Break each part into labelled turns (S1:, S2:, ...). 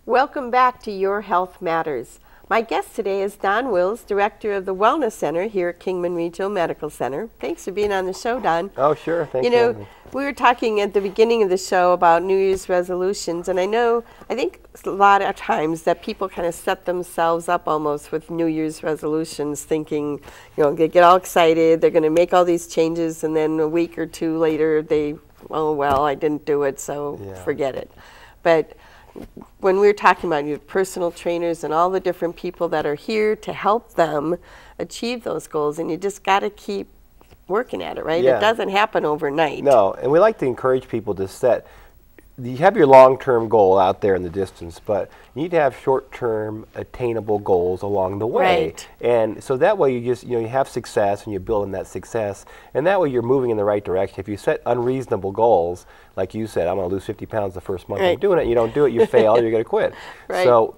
S1: Welcome back to Your Health Matters. My guest today is Don Wills, Director of the Wellness Center here at Kingman Regional Medical Center. Thanks for being on the show, Don.
S2: Oh, sure. Thanks.
S1: You know, we were talking at the beginning of the show about New Year's resolutions, and I think a lot of times that people kind of set themselves up almost with New Year's resolutions, thinking, you know, they get all excited, they're going to make all these changes, and then a week or two later, oh, well, I didn't do it, so forget it. But when we were talking about your personal trainers and all the different people that are here to help them achieve those goals, and you just got to keep working at it, right?
S2: Yeah.
S1: It doesn't happen overnight.
S2: No, and we like to encourage people to you have your long-term goal out there in the distance, but you need to have short-term attainable goals along the way.
S1: Right.
S2: And so that way you have success and you build on that success, and that way you're moving in the right direction. If you set unreasonable goals, like you said, I'm going to lose 50 pounds the first month of doing it, you don't do it, you fail, you're going to quit.
S1: Right.
S2: So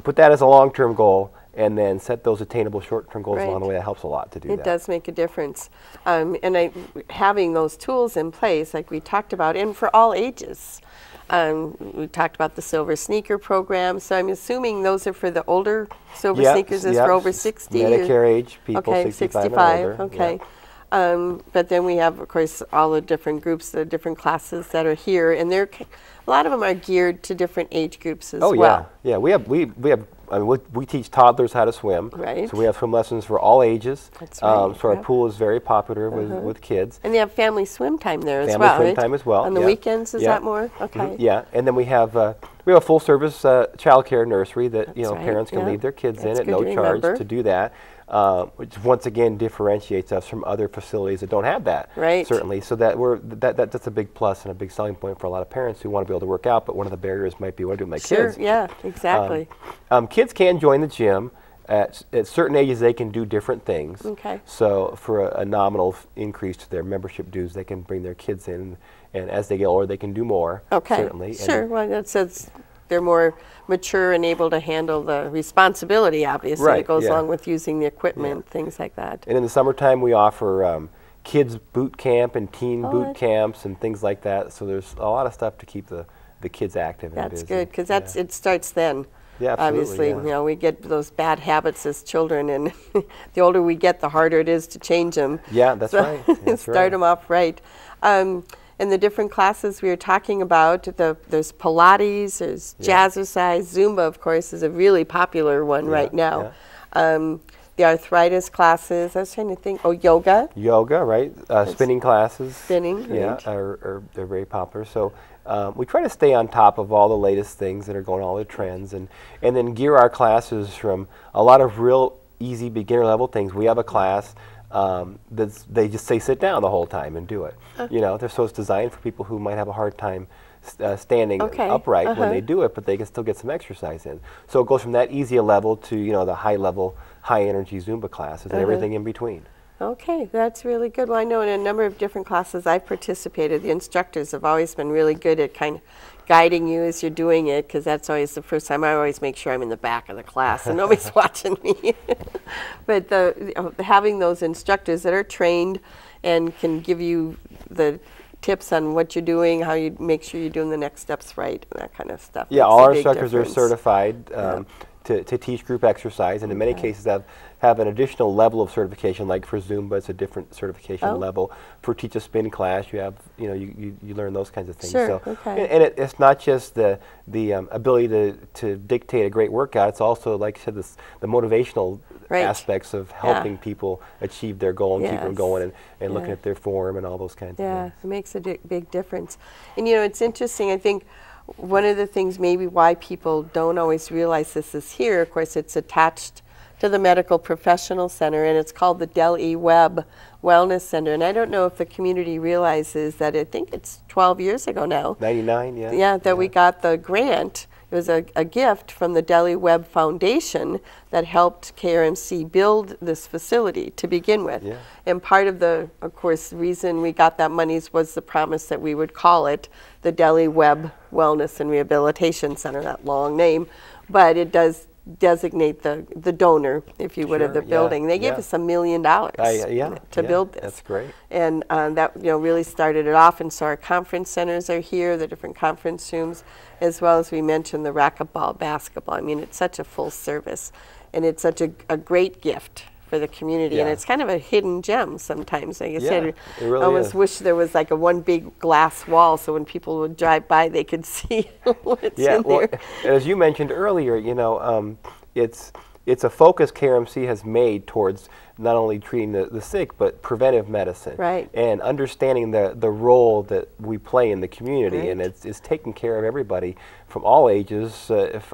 S2: put that as a long-term goal, and then set those attainable short-term goals along the way. That helps a lot to do that.
S1: It does make a difference. And having those tools in place, like we talked about, and for all ages. We talked about the Silver Sneaker program, so I'm assuming those are for the older Silver Sneakers is for over 60?
S2: Medicare age people,
S1: okay,
S2: 65 and older.
S1: Okay. But then we have, of course, all the different groups, the different classes that are here, and a lot of them are geared to different age groups as well.
S2: Oh yeah, we teach toddlers how to swim.
S1: Right.
S2: So we have swim lessons for all ages.
S1: That's right.
S2: So our pool is very popular with kids.
S1: And they have family swim time there as well,
S2: Family swim time as well.
S1: On the weekends, is that more? Okay.
S2: Yeah, and then we have a full service child care nursery that parents can leave their kids in at no charge to do that. Which once again differentiates us from other facilities that don't have that.
S1: Right.
S2: Certainly, so that's a big plus and a big selling point for a lot of parents who want to be able to work out, but one of the barriers might be what do with my kids.
S1: Sure. Yeah. Exactly.
S2: Kids can join the gym. At certain ages, they can do different things.
S1: Okay.
S2: So for a nominal increase to their membership dues, they can bring their kids in, and as they get older, they can do more.
S1: Okay.
S2: Certainly.
S1: Sure. Well, that says they're more mature and able to handle the responsibility, obviously, that goes along with using the equipment, things like that.
S2: And in the summertime, we offer kids boot camp and teen boot camps and things like that. So there's a lot of stuff to keep the kids active and busy.
S1: That's good, because it starts then.
S2: Yeah, absolutely.
S1: Obviously, we get those bad habits as children, and the older we get, the harder it is to change them.
S2: Yeah, that's right. That's
S1: start them off right. And the different classes we were talking about, there's Pilates, there's Jazzercise, Zumba, of course, is a really popular one right now. The arthritis classes, I was trying to think, yoga.
S2: Yoga, right? Spinning classes.
S1: Spinning, right.
S2: They're very popular. So we try to stay on top of all the latest things that are going on, all the trends, and then gear our classes from a lot of real easy beginner level things. We have a class they just say sit down the whole time and do it. So it's designed for people who might have a hard time standing upright when they do it, but they can still get some exercise in. So it goes from that easy level to the high level, high energy Zumba classes and everything in between.
S1: Okay, that's really good. Well, I know in a number of different classes I've participated, the instructors have always been really good at kind of guiding you as you're doing it, because that's always the first time. I always make sure I'm in the back of the class and nobody's watching me. But having those instructors that are trained and can give you the tips on what you're doing, how you make sure you're doing the next steps right, and that kind of stuff.
S2: Yeah, all our instructors are certified to teach group exercise, and in many cases have an additional level of certification. Like for Zumba, it's a different certification level. For Teach a Spin class, you have you learn those kinds of things.
S1: Sure.
S2: So, and it's not just the ability to dictate a great workout. It's also, like I said, the motivational aspects of helping people achieve their goal and keep them going, and looking at their form and all those kinds of things.
S1: Yeah, it makes a big difference. And it's interesting, I think one of the things maybe why people don't always realize this is here, of course it's attached to the Medical Professional Center, and it's called the Del E. Webb Wellness Center. And I don't know if the community realizes that I think it's 12 years ago now.
S2: 99, yeah.
S1: Yeah, that we got the grant. It was a gift from the Del E. Webb Foundation that helped KRMC build this facility to begin with.
S2: Yeah.
S1: And part of the, of course, reason we got that monies was the promise that we would call it the Del E. Webb Wellness and Rehabilitation Center, that long name. But it does designate the donor, if you would, of the
S2: Sure, yeah,
S1: building. They gave
S2: yeah.
S1: us $1 million to build this.
S2: That's great.
S1: And that really started it off. And so our conference centers are here, the different conference rooms, as well as we mentioned the racquetball, basketball. I mean, it's such a full service, and it's such a great gift for the community, and
S2: Yeah.
S1: it's kind of a hidden gem sometimes. Like I
S2: Yeah,
S1: said,
S2: it really
S1: I almost
S2: is.
S1: wish there was like a one big glass wall, so when people would drive by, they could see what's
S2: Yeah,
S1: in
S2: well,
S1: there.
S2: and as you mentioned earlier, it's a focus KRMC has made towards not only treating the sick, but preventive medicine.
S1: Right.
S2: And understanding the role that we play in the community,
S1: Right.
S2: and it's taking care of everybody from all ages,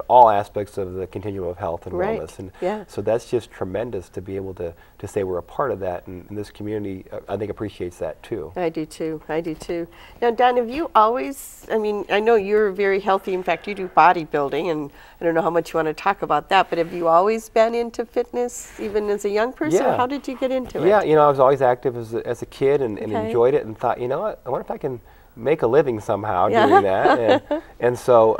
S2: all aspects of the continuum of health and
S1: Right.
S2: wellness. And
S1: Yeah.
S2: so that's just tremendous to be able to say we're a part of that, and this community, I think, appreciates that too.
S1: I do too. I do too. Now, Don, have you always, I mean, I know you're very healthy. In fact, you do bodybuilding, and I don't know how much you want to talk about that, but have you always been into fitness, even as a young person?
S2: Yeah.
S1: How did you get into
S2: Yeah,
S1: it?
S2: I was always active as a kid and
S1: Okay.
S2: enjoyed it, and thought, what, I wonder if I can make a living somehow
S1: Yeah.
S2: doing that. And so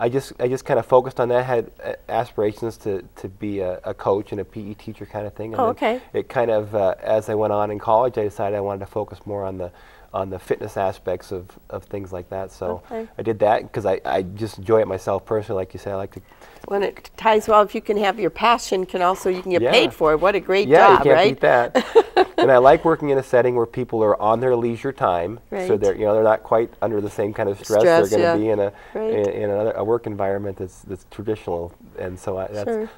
S2: I just kind of focused on that, had aspirations to be a coach and a PE teacher kind of thing. And
S1: Oh,
S2: then
S1: okay.
S2: It kind of, as I went on in college, I decided I wanted to focus more on the fitness aspects of things like that. So
S1: Okay.
S2: I did that because I just enjoy it myself personally. Like you say, I like to.
S1: When it ties well, if you can have your passion, you can get
S2: Yeah.
S1: paid for it. What a great
S2: Yeah,
S1: job,
S2: you can't
S1: right?
S2: beat that. And I like working in a setting where people are on their leisure time, so
S1: Right.
S2: they're not quite under the same kind of stress,
S1: Stress,
S2: they're going to
S1: yeah.
S2: be in
S1: Right.
S2: in a work environment that's traditional. And so
S1: Sure.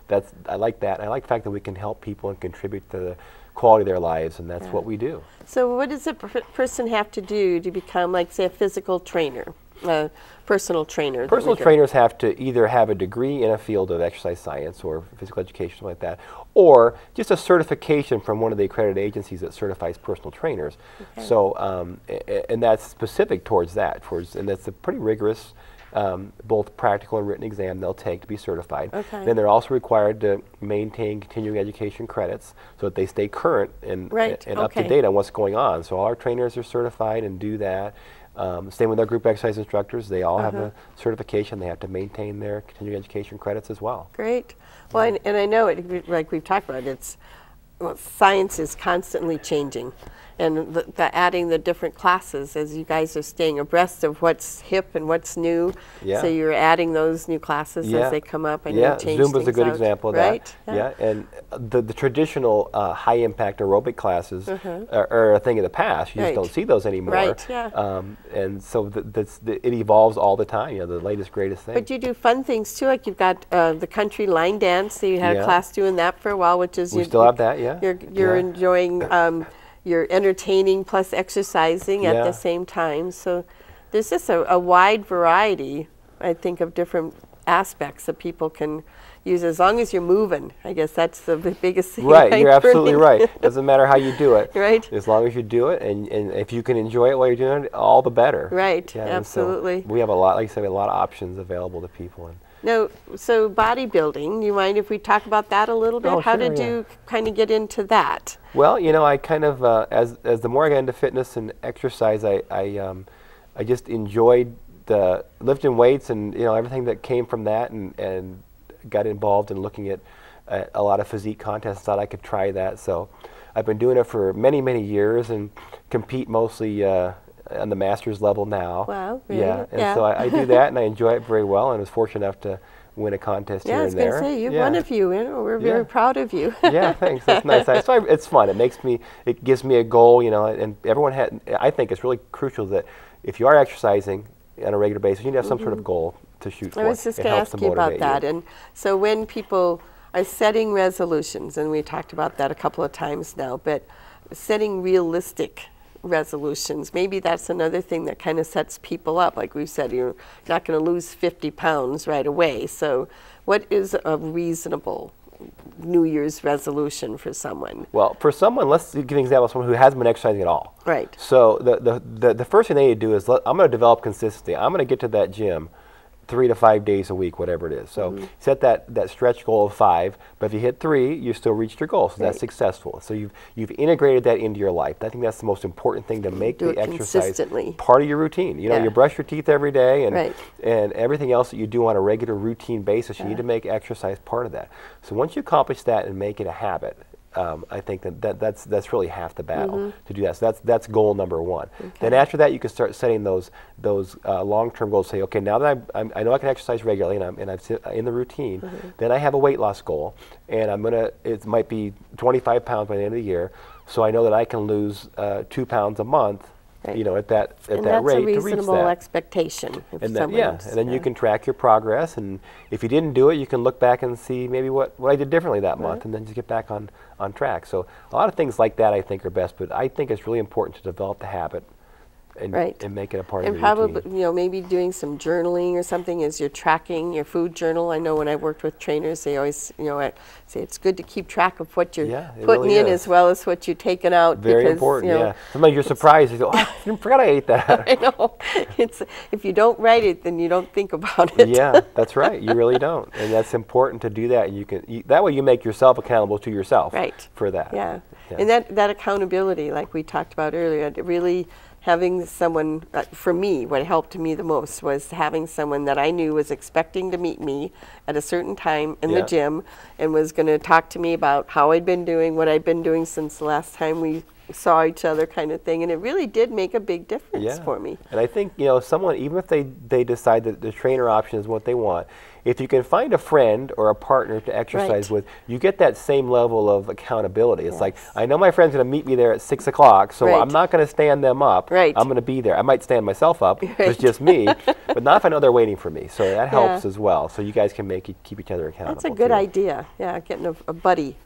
S2: I like that. I like the fact that we can help people and contribute to the quality of their lives, and that's
S1: Yeah.
S2: what we do.
S1: So what does a person have to do to become, like, say, a physical trainer, a personal trainer? that we
S2: Personal
S1: could-
S2: trainers have to either have a degree in a field of exercise science or physical education, something like that, or just a certification from one of the accredited agencies that certifies personal trainers.
S1: Okay.
S2: So, and that's specific towards that, and that's a pretty rigorous, both practical and written exam they'll take to be certified.
S1: Okay.
S2: Then they're also required to maintain continuing education credits so that they stay current and
S1: Right,
S2: up to
S1: okay.
S2: date on what's going on. So all our trainers are certified and do that. Same with our group exercise instructors. They all have a certification. They have to maintain their continuing education credits as well.
S1: Great. Well, and I know it, like we've talked about, science is constantly changing, and the adding the different classes as you guys are staying abreast of what's hip and what's new.
S2: Yeah.
S1: So you're adding those new classes as they come up. And
S2: yeah,
S1: you change
S2: Zumba's a
S1: things
S2: good
S1: out,
S2: example of
S1: right?
S2: that. Yeah, and the traditional high impact aerobic classes are a thing of the past. You
S1: Right.
S2: just don't see those anymore.
S1: Right, yeah.
S2: And so it evolves all the time. The latest, greatest thing.
S1: But you do fun things too, like you've got the country line dance. So you had a
S2: Yeah.
S1: class doing that for a while, which is
S2: We still have that, yeah.
S1: You're
S2: Yeah.
S1: enjoying. You're entertaining plus exercising at
S2: Yeah.
S1: the same time. So there's just a wide variety, I think, of different aspects that people can use as long as you're moving. I guess that's the biggest thing.
S2: Right, you're absolutely
S1: for me.
S2: right. Doesn't matter how you do it.
S1: Right.
S2: As long as you do it, and if you can enjoy it while you're doing it, all the better.
S1: Right,
S2: Yeah, and so
S1: absolutely.
S2: we have a lot, like I said, we have a lot of options available to people. And
S1: No, so bodybuilding, you mind if we talk about that a little bit?
S2: Oh,
S1: How
S2: sure,
S1: did
S2: yeah.
S1: you kind of get into that?
S2: well, I kind of, as the more I got into fitness and exercise, I just enjoyed the lifting weights and everything that came from that, and got involved in looking at a lot of physique contests. Thought I could try that, so I've been doing it for many years and compete mostly on the masters level now.
S1: Wow, really?
S2: Yeah, and
S1: Yeah.
S2: so I do that, and I enjoy it very well, and was fortunate enough to win a contest
S1: Yeah,
S2: here
S1: I
S2: and
S1: was going
S2: there.
S1: to say, you're
S2: Yeah.
S1: one of you. We're very
S2: Yeah.
S1: proud of you.
S2: Yeah, thanks. That's nice. It's fun. It gives me a goal, and everyone I think it's really crucial that if you are exercising on a regular basis, you need to have some sort of goal to shoot for.
S1: I was just
S2: It
S1: going to
S2: helps
S1: ask
S2: to
S1: you about
S2: motivate
S1: that. And so when people are setting resolutions, and we talked about that a couple of times now, but setting realistic resolutions, maybe that's another thing that kind of sets people up. Like we said, you're not going to lose 50 pounds right away. So what is a reasonable New Year's resolution for someone?
S2: Well, for someone, let's give an example of someone who hasn't been exercising at all.
S1: Right.
S2: So the first thing they need to do is I'm going to develop consistency. I'm going to get to that gym 3 to 5 days a week, whatever it is. So set that stretch goal of 5, but if you hit 3, you still reached your goal, so that's successful. So you've integrated that into your life. I think that's the most important thing, to make
S1: Do
S2: the
S1: it
S2: exercise
S1: consistently.
S2: part of your routine. You know, you brush your teeth every day, and and everything else that you do on a regular routine basis, you need to make exercise part of that. So once you accomplish that and make it a habit, I think that's really half the battle to do that. So that's goal number 1. Then after that, you can start setting those long-term goals. Say, okay, now that I know I can exercise regularly and I'm in the routine, then I have a weight loss goal, and it might be 25 pounds by the end of the year. So I know that I can lose 2 pounds a month. You know, at that rate to reach that.
S1: And that's a reasonable expectation.
S2: And then you can track your progress, and if you didn't do it, you can look back and see maybe what I did differently that month, and then just get back on track. So a lot of things like that I think are best, but I think it's really important to develop the habit and make it a part of your routine.
S1: And probably, you know, maybe doing some journaling or something as you're tracking your food journal. I know when I worked with trainers, they always, you know, say it's good to keep track of what you're putting in as well as what you're taking out.
S2: Very important, you know, Sometimes you're surprised. You go, oh, I forgot I ate that.
S1: I know. If you don't write it, then you don't think about it.
S2: Yeah, that's right. You really don't. And that's important to do that. And that way you make yourself accountable to yourself for that.
S1: Yeah. And that accountability, like we talked about earlier, really having someone, for me, what helped me the most was having someone that I knew was expecting to meet me at a certain time in the gym and was going to talk to me about how I'd been doing, what I'd been doing since the last time we saw each other, kind of thing. And it really did make a big difference for me.
S2: And I think, you know, someone, even if they decide that the trainer option is what they want, if you can find a friend or a partner to exercise with, you get that same level of accountability. It's like, I know my friend's going to meet me there at 6 o'clock, so I'm not going to stand them up. I'm going to be there. I might stand myself up. It's just me. But not if I know they're waiting for me. So that helps as well. So you guys can keep each other accountable.
S1: That's a good idea. Yeah, getting a buddy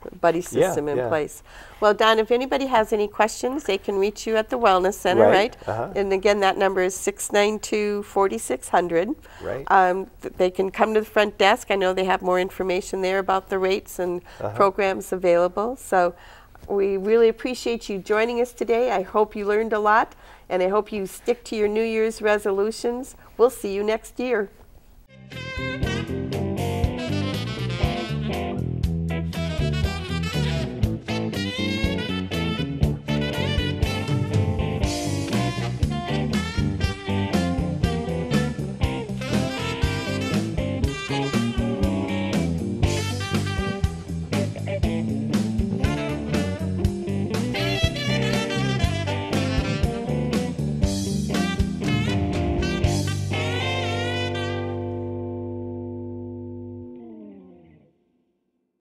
S1: system in place. Well, Don, if anybody has any questions, they can reach you at the Wellness Center, right? And again, that number is 692-4600. They can come to the front desk. I know they have more information there about the rates and programs available. So we really appreciate you joining us today. I hope you learned a lot, and I hope you stick to your New Year's resolutions. We'll see you next year.